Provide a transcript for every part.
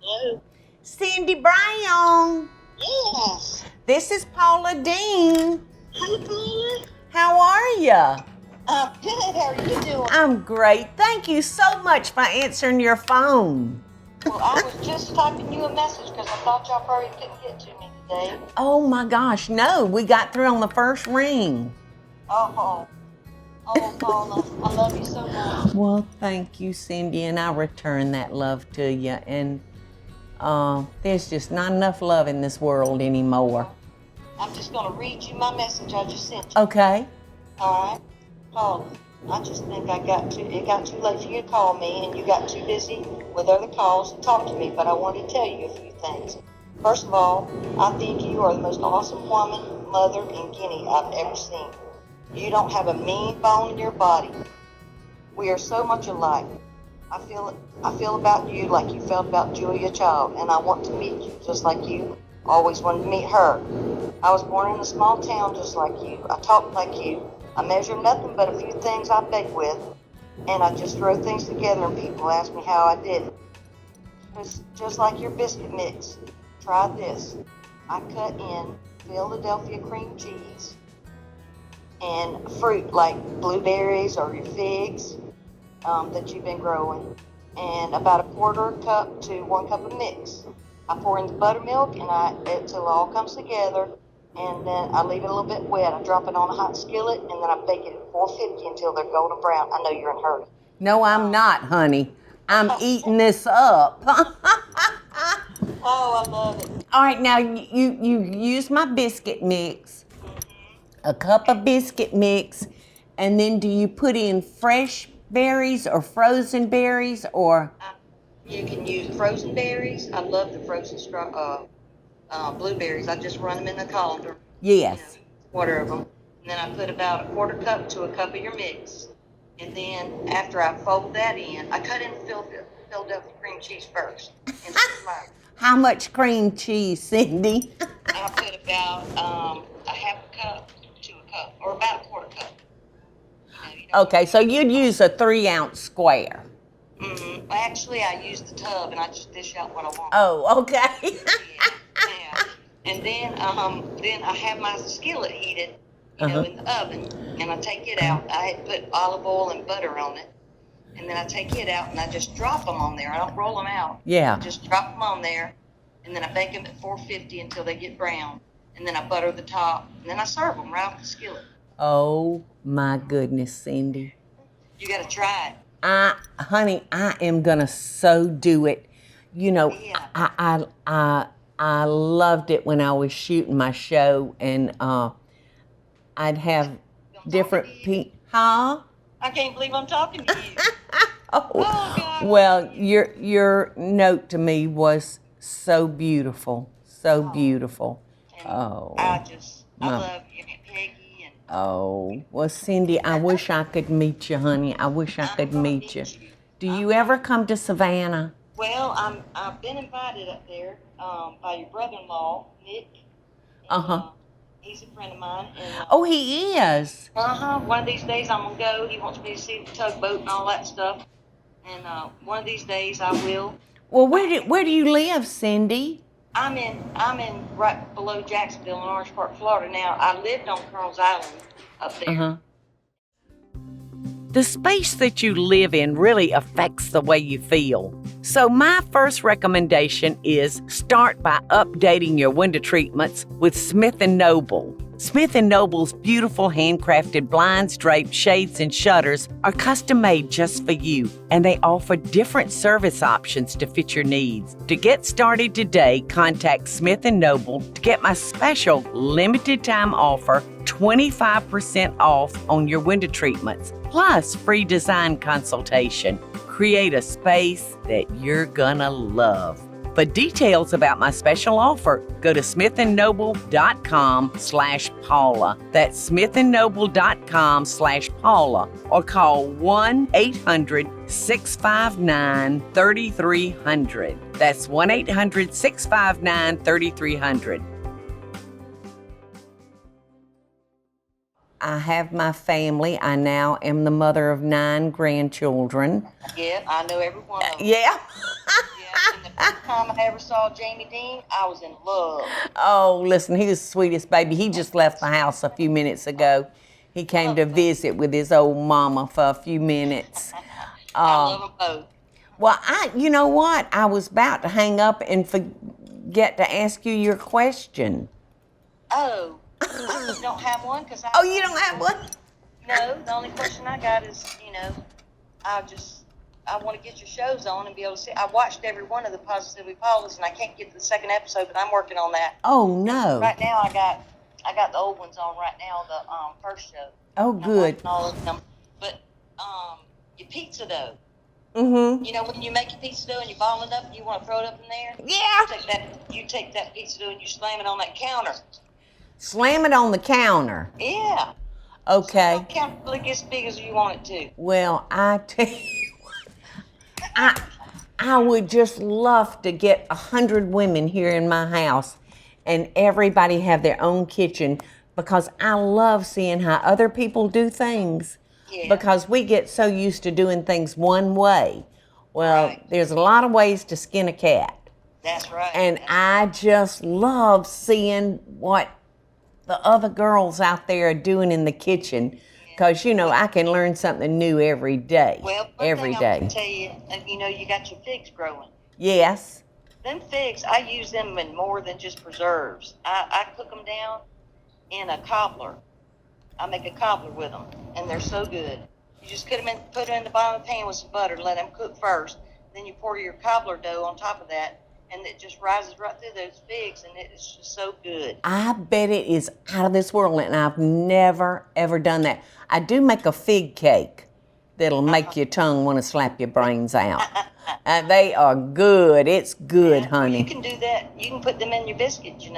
Hello. Cindy Brown. Yes. This is Paula Deen. Hi, Paula. How are ya? I'm good. How are you doing? I'm great. Thank you so much for answering your phone. Well, I was just typing you a message because I thought y'all probably couldn't get to me today. Oh my gosh, no, we got through on the first ring. Oh, Paula, I love you so much. Well, thank you, Cindy, and I return that love to you. And there's just not enough love in this world anymore. I'm just going to read you my message I just sent you. Okay. All right. Paula, I just think it got too late for you to call me, and you got too busy with other calls to talk to me, but I wanted to tell you a few things. First of all, I think you are the most awesome woman, mother, and guinea I've ever seen. You don't have a mean bone in your body. We are so much alike. I feel about you like you felt about Julia Child, and I want to meet you just like you always wanted to meet her. I was born in a small town just like you. I talk like you. I measure nothing but a few things I bake with, and I just throw things together and people ask me how I did it. It's just like your biscuit mix. Try this. I cut in Philadelphia cream cheese and fruit like blueberries or your figs that you've been growing, and about a quarter cup to 1 cup of mix. I pour in the buttermilk until it all comes together, and then I leave it a little bit wet. I drop it on a hot skillet, and then I bake it at 450 until they're golden brown. I know you're in a hurry. No, I'm not, honey. I'm eating this up. Oh, I love it. All right, now you use my biscuit mix, a cup of biscuit mix, and then do you put in fresh berries or frozen berries or? You can use frozen berries. I love the frozen blueberries. I just run them in the colander. Yes. Quarter of them. And then I put about a quarter cup to a cup of your mix. And then after I fold that in, I cut in Philadelphia cream cheese first. And How much cream cheese, Cindy? I put about a half a cup to a cup, or about a quarter cup. Okay, so you'd use a 3-ounce square. Mm-hmm. Actually, I use the tub, and I just dish out what I want. Oh, okay. Yeah. And then I have my skillet heated, in the oven, and I take it out. I had put olive oil and butter on it, and then I take it out and I just drop them on there. I don't roll them out. Yeah. I just drop them on there, and then I bake them at 450 until they get brown, and then I butter the top, and then I serve them right off the skillet. Oh my goodness, Cindy. You got to try it. Honey, I am gonna so do it. Yeah. I loved it when I was shooting my show, and I'd have different Huh? I can't believe I'm talking to you. Oh, God. Well, your note to me was so beautiful, so beautiful. And Oh. I love you, Peggy. Oh, well, Cindy, I wish I could meet you, honey. I wish I could meet you. Do you ever come to Savannah? Well, I've been invited up there by your brother-in-law, Nick. He's a friend of mine. And, Oh, he is. One of these days I'm gonna go. He wants me to see the tugboat and all that stuff. And one of these days I will. Well, where do you live, Cindy? I'm in right below Jacksonville in Orange Park, Florida now. I lived on Carl's Island up there. The space that you live in really affects the way you feel. So my first recommendation is start by updating your window treatments with Smith & Noble. Smith & Noble's beautiful handcrafted blinds, drapes, shades, and shutters are custom made just for you, and they offer different service options to fit your needs. To get started today, contact Smith & Noble to get my special limited time offer, 25% off on your window treatments, plus free design consultation. Create a space that you're gonna love. For details about my special offer, go to smithandnoble.com/Paula. That's smithandnoble.com/Paula, or call 1-800-659-3300. That's 1-800-659-3300. I have my family. I now am the mother of 9 grandchildren. Yeah, I know every one of them. Yeah. Yeah, and the first time I I ever saw Jamie Dean, I was in love. Oh, listen, he was the sweetest baby. He just left the house a few minutes ago. He came to visit with his old mama for a few minutes. I love them both. Well, you know what? I was about to hang up and forget to ask you your question. Oh, I don't have one because Oh, you don't have one? No, the only question I got is, I want to get your shows on and be able to see. I watched every one of the Positively Paulas, and I can't get to the second episode, but I'm working on that. Oh, no. Right now, I got the old ones on right now, the first show. Oh, good. All of them. But your pizza dough. Mm-hmm. You know, when you make your pizza dough and you ball it up and you want to throw it up in there? Yeah. You take that pizza dough and you slam it on that counter. Slam it on the counter. Yeah. Okay. So the counter really gets big as you want it to. Well, I tell you what, I would just love to get 100 women here in my house and everybody have their own kitchen, because I love seeing how other people do things. Yeah. Because we get so used to doing things one way. Well, right. There's a lot of ways to skin a cat. That's right. And I just love seeing what the other girls out there are doing in the kitchen, because, I can learn something new every day. Well, every day. I'm going to tell you, you got your figs growing. Yes. Them figs, I use them in more than just preserves. I cook them down in a cobbler. I make a cobbler with them, and they're so good. You just put them in the bottom of the pan with some butter, let them cook first. Then you pour your cobbler dough on top of that, and it just rises right through those figs, and it's just so good. I bet it is out of this world, and I've never, ever done that. I do make a fig cake that'll make your tongue want to slap your brains out. They are good. It's good, honey. You can do that. You can put them in your biscuits,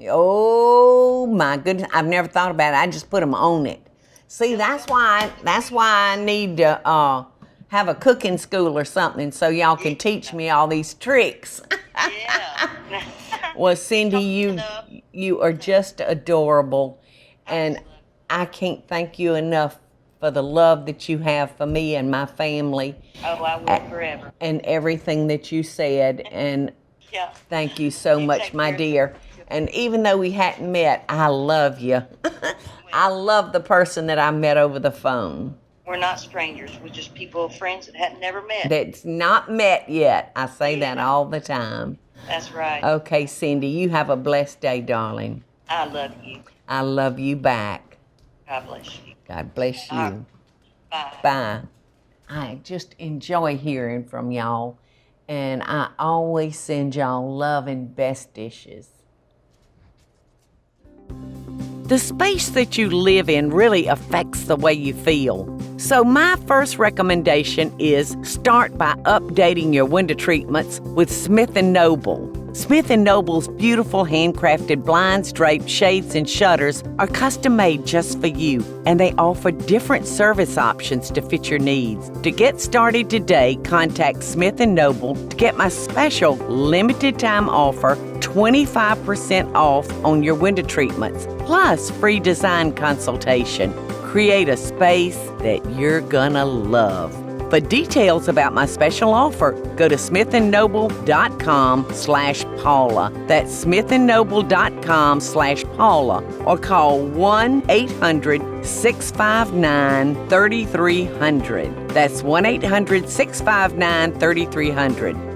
Oh, my goodness. I've never thought about it. I just put them on it. See, that's why I need to have a cooking school or something, so y'all can teach me all these tricks. Yeah. Well, Cindy, you are just adorable, and I can't thank you enough for the love that you have for me and my family. Oh, I will forever. And everything that you said, and thank you so much, my dear. And even though we hadn't met, I love you. I love the person that I met over the phone. We're not strangers. We're just friends that had never met. That's not met yet. I say that all the time. That's right. Okay, Cindy, you have a blessed day, darling. I love you. I love you back. God bless you. God bless you. Bye. Bye. I just enjoy hearing from y'all, and I always send y'all love and best dishes. The space that you live in really affects the way you feel. So my first recommendation is start by updating your window treatments with Smith & Noble. Smith & Noble's beautiful handcrafted blinds, drapes, shades, and shutters are custom made just for you, and they offer different service options to fit your needs. To get started today, contact Smith & Noble to get my special limited time offer, 25% off on your window treatments, plus free design consultation. Create a space that you're gonna love. For details about my special offer, go to smithandnoble.com/Paula. That's smithandnoble.com/Paula, or call 1-800-659-3300. That's 1-800-659-3300.